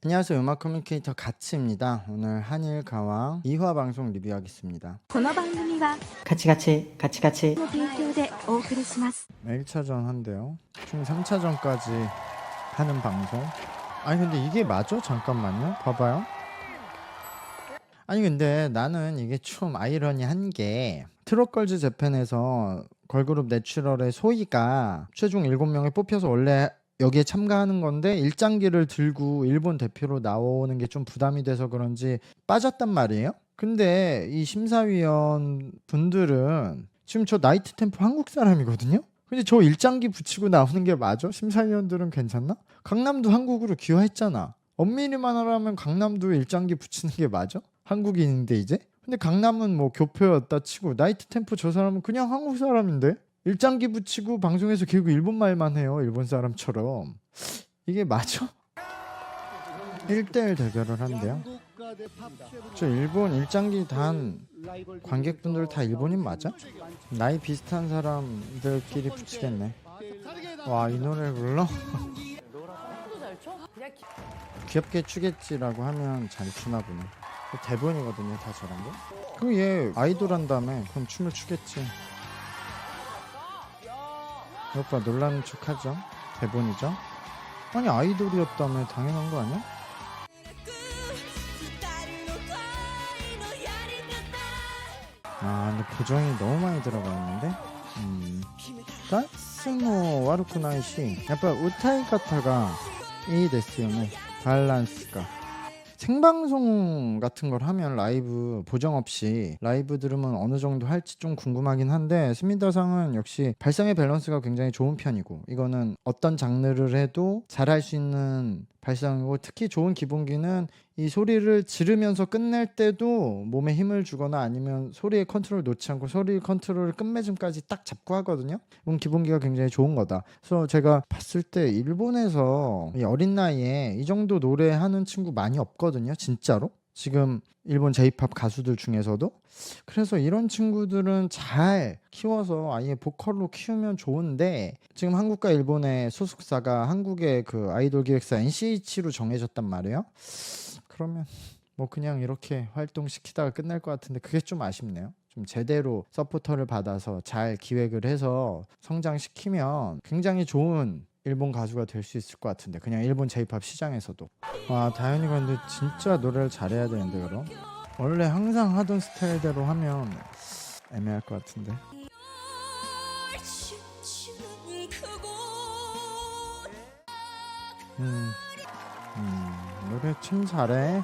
안녕하세요. 음악 커뮤니케이터 가츠입니다. 오늘 한일 가왕 2화 방송 리뷰하겠습니다. この番組はカチカチカチカチの提供でお送りします。 1차전 한대요. 총 3차전까지 하는 방송. 아니 근데 이게 맞아? 잠깐만요. 봐봐요. 아니 근데 나는 이게 좀 아이러니한 게 트롯걸즈 재팬에서 걸그룹 내추럴의 소희가 최종 7명에 뽑혀서 원래 여기에 참가하는 건데 일장기를 들고 일본 대표로 나오는 게 좀 부담이 돼서 그런지 빠졌단 말이에요. 근데 이 심사위원 분들은 지금 저 나이트 템포 한국 사람이거든요. 근데 저 일장기 붙이고 나오는 게 맞아? 심사위원들은 괜찮나? 강남도 한국으로 귀화했잖아. 엄밀히만 하라면 강남도 일장기 붙이는 게 맞아? 한국인인데 이제? 근데 강남은 뭐 교표였다 치고 나이트 템포 저 사람은 그냥 한국 사람인데? 일장기 붙이고 방송에서 계속 일본 말만 해요. 일본 사람처럼. 이게 맞아? 1대1 대결을 한대요. 저 일본 일장기 단 관객분들 다 일본인 맞아? 나이 비슷한 사람들끼리 붙이겠네. 와, 이 노래 불러? 귀엽게 추겠지라고 하면 잘 추나 보네. 대본이거든요, 다 저런 게. 그럼 얘 아이돌 한다며. 그럼 춤을 추겠지. 이 오빠 놀라는 척 하죠. 대본이죠. 아니 아이돌이었다며 당연한 거 아니야? 아 근데 보정이 너무 많이 들어가 있는데. 다스노 와루쿠나이시 약간 우타이 카타가 이 데스요네. 밸런스가 생방송 같은 걸 하면 라이브 보정 없이 라이브 들으면 어느 정도 할지 좀 궁금하긴 한데 스미다상은 역시 발성의 밸런스가 굉장히 좋은 편이고 이거는 어떤 장르를 해도 잘할 수 있는 발성이고 특히 좋은 기본기는 이 소리를 지르면서 끝낼 때도 몸에 힘을 주거나 아니면 소리의 컨트롤 놓지 않고 소리 컨트롤을 끝맺음까지 딱 잡고 하거든요. 그럼 기본기가 굉장히 좋은 거다. 그래서 제가 봤을 때 일본에서 이 어린 나이에 이 정도 노래하는 친구 많이 없거든요. 진짜로. 지금 일본 J-팝 가수들 중에서도. 그래서 이런 친구들은 잘 키워서 아예 보컬로 키우면 좋은데 지금 한국과 일본의 소속사가 한국의 그 아이돌 기획사 NCH로 정해졌단 말이에요. 그러면 뭐 그냥 이렇게 활동시키다가 끝날 것 같은데 그게 좀 아쉽네요. 좀 제대로 서포터를 받아서 잘 기획을 해서 성장시키면 굉장히 좋은 일본 가수가 될 수 있을 것 같은데 그냥 일본 J-팝 시장에서도. 와 다현이가 근데 진짜 노래를 잘해야 되는데 그럼? 원래 항상 하던 스타일대로 하면 애매할 것 같은데. 노래 참 잘해.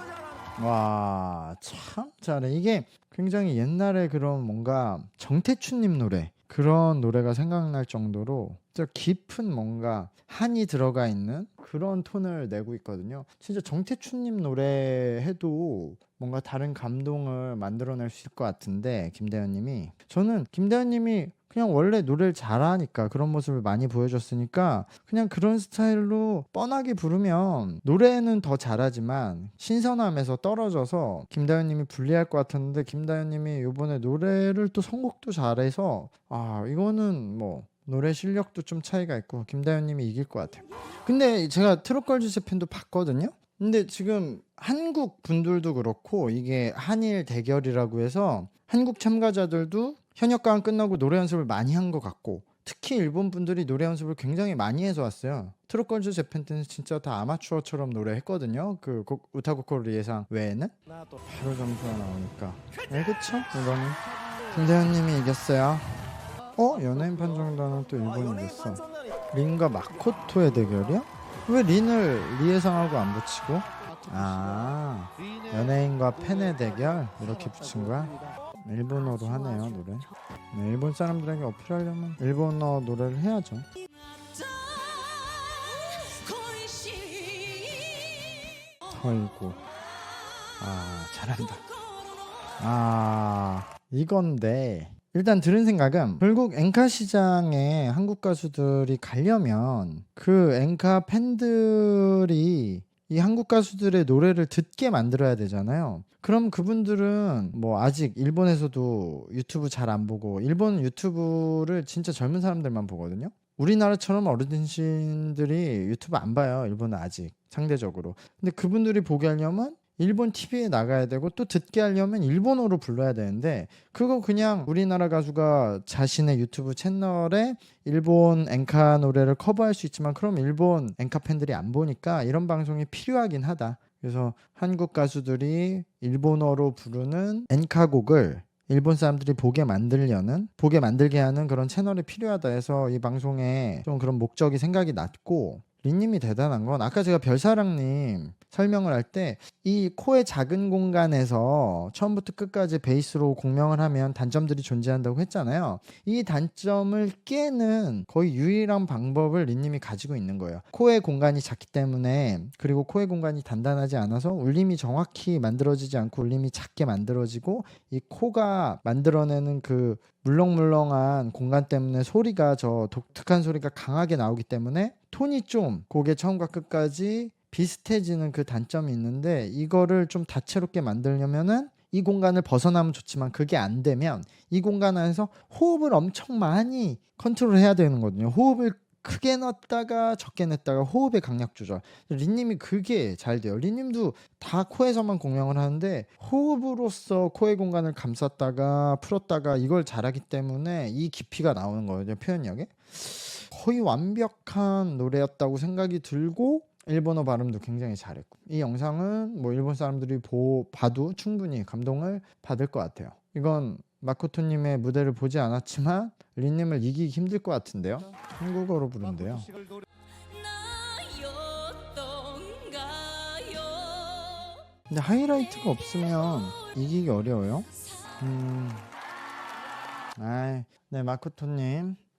와, 참 잘해. 이게 굉장히 옛날에 그런 뭔가 정태춘님 노래 그런 노래가 생각날 정도로 진짜 깊은 뭔가 한이 들어가 있는 그런 톤을 내고 있거든요. 진짜 정태춘님 노래 해도 뭔가 다른 감동을 만들어낼 수 있을 것 같은데 김대현님이 저는 김대현님이 그냥 원래 노래를 잘하니까 그런 모습을 많이 보여줬으니까 그냥 그런 스타일로 뻔하게 부르면 노래는 더 잘하지만 신선함에서 떨어져서 김다현님이 불리할 것 같았는데 김다현님이 이번에 노래를 또 선곡도 잘해서 아 이거는 뭐 노래 실력도 좀 차이가 있고 김다현님이 이길 것 같아요. 근데 제가 트롯걸즈 재팬도 봤거든요. 근데 지금 한국 분들도 그렇고 이게 한일 대결이라고 해서 한국 참가자들도 현역가왕 끝나고 노래 연습을 많이 한 것 같고 특히 일본 분들이 노래 연습을 굉장히 많이 해서 왔어요. 트롯걸즈 재팬 때는 진짜 다 아마추어처럼 노래했거든요. 그 우타코코 리에상 외에는. 바로 점수가 나오니까 그쵸? 이거는 김대현님이 이겼어요. 연예인 판정단은 또 일본이 이겼어. 린과 마코토의 대결이야? 왜 린을 리에상하고 안 붙이고? 아 연예인과 팬의 대결 이렇게 붙인 거야? 일본어로 하네요 노래. 네, 일본 사람들에게 어필하려면 일본어 노래를 해야죠. 어이구 잘한다. 이건데 일단 들은 생각은 결국 엔카 시장에 한국 가수들이 가려면 그 엔카 팬들이 이 한국 가수들의 노래를 듣게 만들어야 되잖아요. 그럼 그분들은 뭐 아직 일본에서도 유튜브 잘 안 보고 일본 유튜브를 진짜 젊은 사람들만 보거든요. 우리나라처럼 어르신들이 유튜브 안 봐요. 일본은 아직. 상대적으로. 근데 그분들이 보게 하려면 일본 TV에 나가야 되고 또 듣게 하려면 일본어로 불러야 되는데 그거 그냥 우리나라 가수가 자신의 유튜브 채널에 일본 엔카 노래를 커버할 수 있지만 그럼 일본 엔카 팬들이 안 보니까 이런 방송이 필요하긴 하다. 그래서 한국 가수들이 일본어로 부르는 엔카곡을 일본 사람들이 보게 만들게 하는 그런 채널이 필요하다 해서 이 방송에 좀 그런 목적이 생각이 났고, 린님이 대단한 건 아까 제가 별사랑님 설명을 할 때 이 코의 작은 공간에서 처음부터 끝까지 베이스로 공명을 하면 단점들이 존재한다고 했잖아요. 이 단점을 깨는 거의 유일한 방법을 린님이 가지고 있는 거예요. 코의 공간이 작기 때문에, 그리고 코의 공간이 단단하지 않아서 울림이 정확히 만들어지지 않고 울림이 작게 만들어지고, 이 코가 만들어내는 그 물렁물렁한 공간 때문에 소리가, 저 독특한 소리가 강하게 나오기 때문에 톤이 좀 곡의 처음과 끝까지 비슷해지는 그 단점이 있는데, 이거를 좀 다채롭게 만들려면은 이 공간을 벗어나면 좋지만 그게 안 되면 이 공간 안에서 호흡을 엄청 많이 컨트롤해야 되는 거거든요. 호흡을 크게 넣었다가 적게 냈다가 호흡의 강약 조절. 린님이 그게 잘 돼요. 린님도 다 코에서만 공명을 하는데 호흡으로써 코의 공간을 감쌌다가 풀었다가 이걸 잘하기 때문에 이 깊이가 나오는 거예요. 표현력에. 거의 완벽한 노래였다고 생각이 들고 일본어 발음도 굉장히 잘했고, 이 영상은 뭐 일본 사람들이 봐도 충분히 감동을 받을 것 같아요. 이건 마코토님의 무대를 보지 않았지만 린님을 이기기 힘들 것 같은데요. 한국어로 부른대요. 근데 하이라이트가 없으면 이기기 어려워요. 네,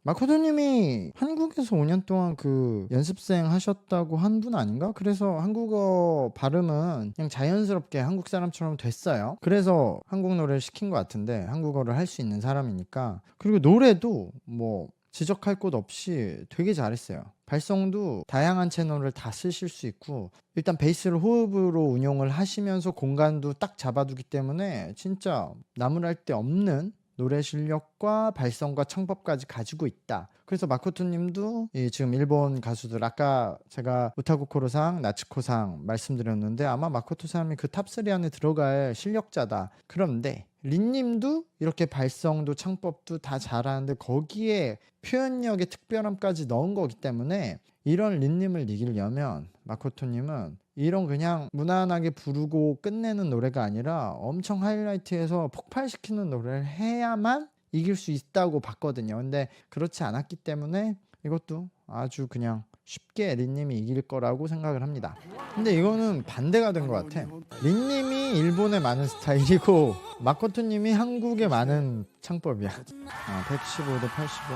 마코토님이 한국에서 5년 동안 그 연습생 하셨다고 한 분 아닌가? 그래서 한국어 발음은 그냥 자연스럽게 한국 사람처럼 됐어요. 그래서 한국 노래를 시킨 것 같은데, 한국어를 할 수 있는 사람이니까. 그리고 노래도 뭐 지적할 곳 없이 되게 잘했어요. 발성도 다양한 채널을 다 쓰실 수 있고, 일단 베이스를 호흡으로 운용을 하시면서 공간도 딱 잡아두기 때문에 진짜 나무랄 데 없는 노래 실력과 발성과 창법까지 가지고 있다. 그래서 마코토님도 지금 일본 가수들, 아까 제가 우타고코로상, 나츠코상 말씀드렸는데 아마 마코토상이 그 탑3 안에 들어갈 실력자다. 그런데 린님도 이렇게 발성도 창법도 다 잘하는데 거기에 표현력의 특별함까지 넣은 거기 때문에, 이런 린님을 이기려면 마코토님은 이런 그냥 무난하게 부르고 끝내는 노래가 아니라 엄청 하이라이트해서 폭발시키는 노래를 해야만 이길 수 있다고 봤거든요. 근데 그렇지 않았기 때문에 이것도 아주 그냥 쉽게 린님이 이길 거라고 생각을 합니다. 근데 이거는 반대가 된 것 같아. 린님이 일본에 많은 스타일이고 마코토님이 한국에 많은 창법이야. 115 대 85.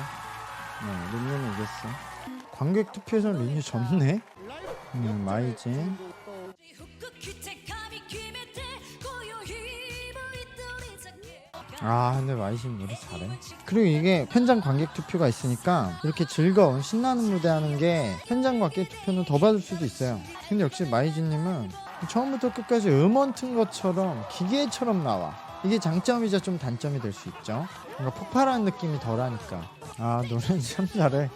네, 린님이 이겼어. 관객 투표에서는 린이 졌네. 마이진. 근데 마이진 노래 잘해. 그리고 이게 현장 관객 투표가 있으니까 이렇게 즐거운 신나는 무대 하는 게 현장 관객 투표는 더 받을 수도 있어요. 근데 역시 마이진님은 처음부터 끝까지 음원 튼 것처럼 기계처럼 나와. 이게 장점이자 좀 단점이 될 수 있죠. 뭔가 폭발하는 느낌이 덜하니까. 노래는 참 잘해.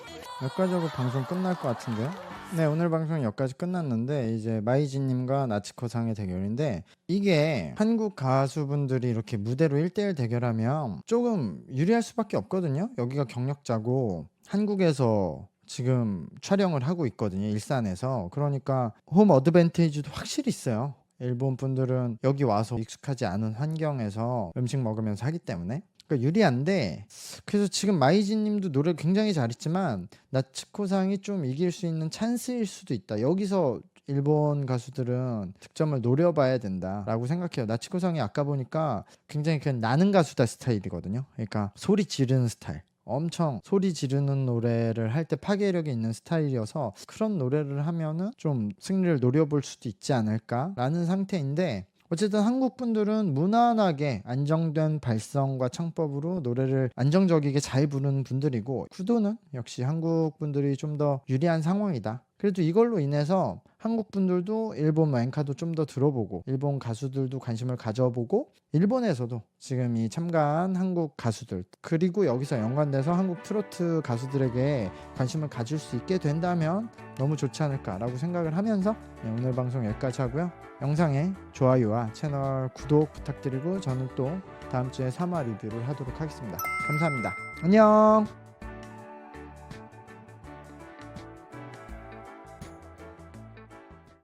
여기까지 하고 방송 끝날 것 같은데요. 네, 오늘 방송 여기까지 끝났는데 이제 마이진님과 나츠코상의 대결인데, 이게 한국 가수분들이 이렇게 무대로 1대1 대결하면 조금 유리할 수밖에 없거든요. 여기가 경력자고 한국에서 지금 촬영을 하고 있거든요, 일산에서. 그러니까 홈 어드밴티지도 확실히 있어요. 일본 분들은 여기 와서 익숙하지 않은 환경에서 음식 먹으면서 하기 때문에 그러니까 유리한데, 그래서 지금 마이진님도 노래 굉장히 잘했지만 나츠코상이 좀 이길 수 있는 찬스일 수도 있다. 여기서 일본 가수들은 득점을 노려봐야 된다라고 생각해요. 나츠코상이 아까 보니까 굉장히 그냥 나는 가수다 스타일이거든요. 그러니까 소리 지르는 스타일, 엄청 소리 지르는 노래를 할 때 파괴력이 있는 스타일이어서 그런 노래를 하면은 좀 승리를 노려볼 수도 있지 않을까라는 상태인데, 어쨌든 한국 분들은 무난하게 안정된 발성과 창법으로 노래를 안정적이게 잘 부르는 분들이고, 구도는 역시 한국 분들이 좀 더 유리한 상황이다. 그래도 이걸로 인해서 한국 분들도 일본 엔카도 좀 더 들어보고 일본 가수들도 관심을 가져보고 일본에서도 지금 이 참가한 한국 가수들 그리고 여기서 연관돼서 한국 트로트 가수들에게 관심을 가질 수 있게 된다면 너무 좋지 않을까라고 생각을 하면서 오늘 방송 여기까지 하고요. 영상에 좋아요와 채널 구독 부탁드리고 저는 또 다음 주에 3화 리뷰를 하도록 하겠습니다. 감사합니다. 안녕.